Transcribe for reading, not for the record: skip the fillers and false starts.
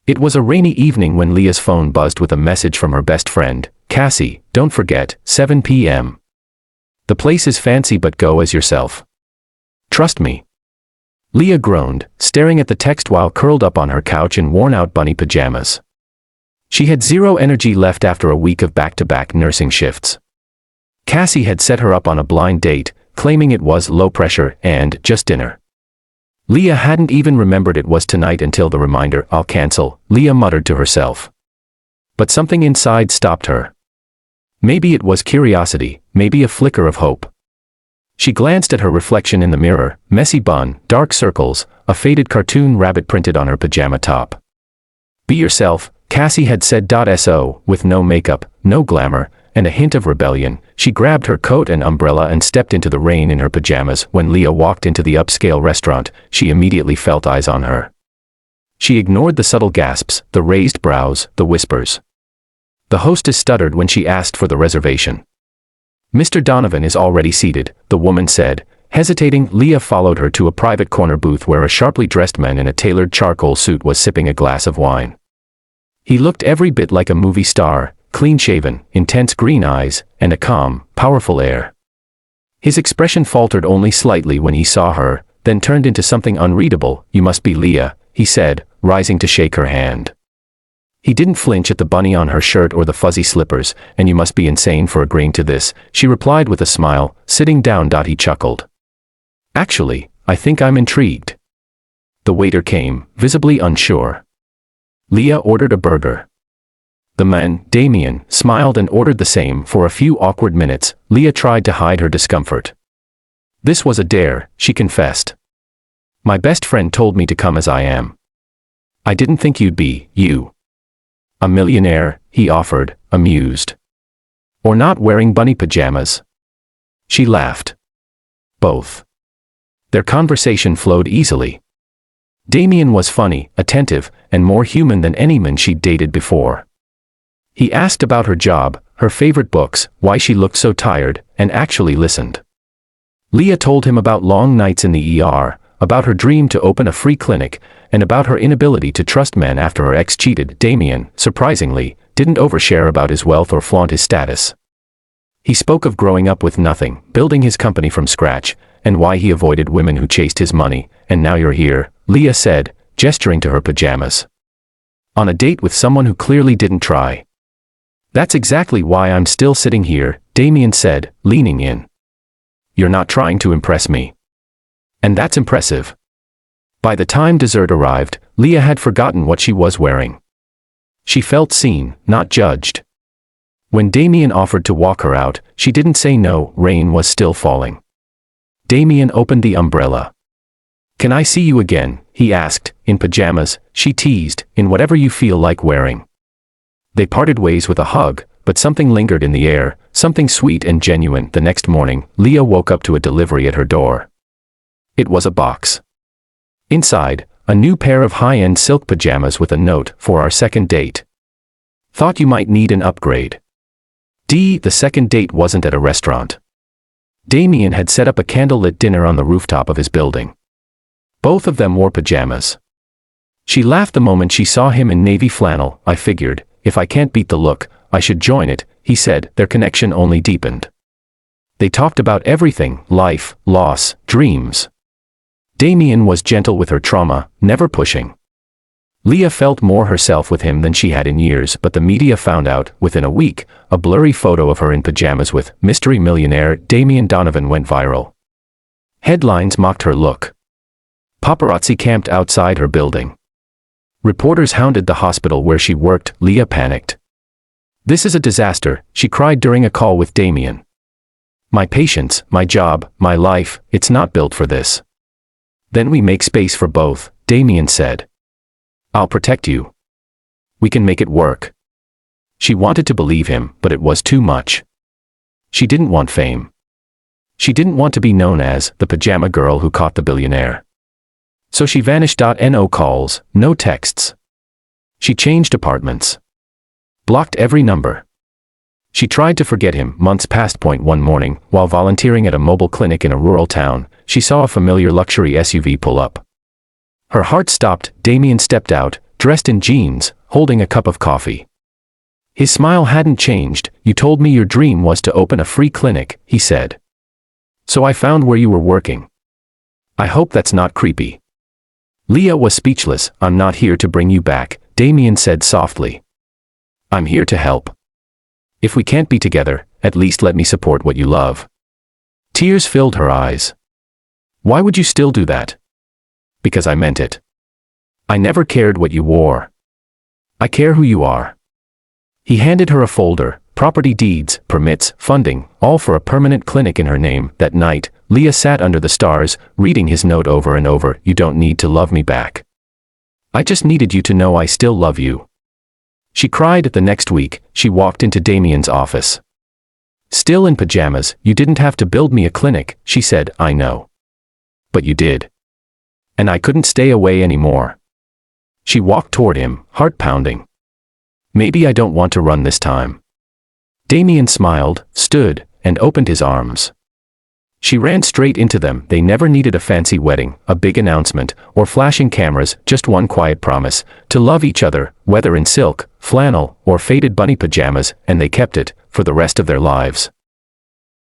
It was a rainy evening when Leah's phone buzzed with a message from her best friend, Cassie. Don't forget, 7 p.m. The place is fancy, but go as yourself. Trust me. Leah groaned, staring at the text while curled up on her couch in worn-out bunny pajamas. She had zero energy left after a week of back-to-back nursing shifts. Cassie had set her up on a blind date, claiming it was low pressure and just dinner. Leah hadn't even remembered it was tonight until the reminder. I'll cancel, Leah muttered to herself. But something inside stopped her. Maybe it was curiosity, maybe a flicker of hope. She glanced at her reflection in the mirror, messy bun, dark circles, a faded cartoon rabbit printed on her pajama top. Be yourself, Cassie had said. So, with no makeup, no glamour, and a hint of rebellion, she grabbed her coat and umbrella and stepped into the rain in her pajamas. When Leah walked into the upscale restaurant, she immediately felt eyes on her. She ignored the subtle gasps, the raised brows, the whispers. The hostess stuttered when she asked for the reservation. Mr. Donovan is already seated, the woman said. Hesitating, Leah followed her to a private corner booth where a sharply dressed man in a tailored charcoal suit was sipping a glass of wine. He looked every bit like a movie star, clean-shaven, intense green eyes, and a calm, powerful air. His expression faltered only slightly when he saw her, then turned into something unreadable. You must be Leah, he said, rising to shake her hand. He didn't flinch at the bunny on her shirt or the fuzzy slippers. And you must be insane for agreeing to this, she replied with a smile, sitting down. He chuckled. Actually, I think I'm intrigued. The waiter came, visibly unsure. Leah ordered a burger. The man, Damien, smiled and ordered the same. For a few awkward minutes, Leah tried to hide her discomfort. This was a dare, she confessed. My best friend told me to come as I am. I didn't think you'd be, you. A millionaire, he offered, amused. Or not wearing bunny pajamas. She laughed. Both. Their conversation flowed easily. Damien was funny, attentive, and more human than any man she'd dated before. He asked about her job, her favorite books, why she looked so tired, and actually listened. Leah told him about long nights in the ER, about her dream to open a free clinic, and about her inability to trust men after her ex cheated. Damien, surprisingly, didn't overshare about his wealth or flaunt his status. He spoke of growing up with nothing, building his company from scratch, and why he avoided women who chased his money. And now you're here, Leah said, gesturing to her pajamas. On a date with someone who clearly didn't try. That's exactly why I'm still sitting here, Damien said, leaning in. You're not trying to impress me. And that's impressive. By the time dessert arrived, Leah had forgotten what she was wearing. She felt seen, not judged. When Damien offered to walk her out, she didn't say no. Rain was still falling. Damien opened the umbrella. Can I see you again, he asked. In pajamas, she teased, in whatever you feel like wearing. They parted ways with a hug, but something lingered in the air, something sweet and genuine. The next morning, Leah woke up to a delivery at her door. It was a box. Inside, a new pair of high-end silk pajamas with a note, for our second date. Thought you might need an upgrade. The second date wasn't at a restaurant. Damien had set up a candlelit dinner on the rooftop of his building. Both of them wore pajamas. She laughed the moment she saw him in navy flannel. I figured, if I can't beat the look, I should join it, he said. Their connection only deepened. They talked about everything, life, loss, dreams. Damien was gentle with her trauma, never pushing. Leah felt more herself with him than she had in years, but the media found out, within a week, a blurry photo of her in pajamas with mystery millionaire Damien Donovan went viral. Headlines mocked her look. Paparazzi camped outside her building. Reporters hounded the hospital where she worked. Leah panicked. This is a disaster, she cried during a call with Damien. My patients, my job, my life, it's not built for this. Then we make space for both, Damien said. I'll protect you. We can make it work. She wanted to believe him, but it was too much. She didn't want fame. She didn't want to be known as the pajama girl who caught the billionaire. So she vanished. No calls, no texts. She changed apartments. Blocked every number. She tried to forget him. Months passed. One morning, while volunteering at a mobile clinic in a rural town, she saw a familiar luxury SUV pull up. Her heart stopped. Damien stepped out, dressed in jeans, holding a cup of coffee. His smile hadn't changed. "You told me your dream was to open a free clinic," he said. "So I found where you were working. I hope that's not creepy." Leah was speechless. "I'm not here to bring you back," Damien said softly. "I'm here to help. If we can't be together, at least let me support what you love." Tears filled her eyes. "Why would you still do that?" "Because I meant it. I never cared what you wore. I care who you are." He handed her a folder, property deeds, permits, funding, all for a permanent clinic in her name. That night, Leah sat under the stars, reading his note over and over. "You don't need to love me back. I just needed you to know I still love you." She cried. The next week, she walked into Damien's office. Still in pajamas. "You didn't have to build me a clinic," she said. "I know. But you did. And I couldn't stay away anymore." She walked toward him, heart pounding. "Maybe I don't want to run this time." Damien smiled, stood, and opened his arms. She ran straight into them. They never needed a fancy wedding, a big announcement, or flashing cameras, just one quiet promise, to love each other, whether in silk, flannel, or faded bunny pajamas, and they kept it, for the rest of their lives.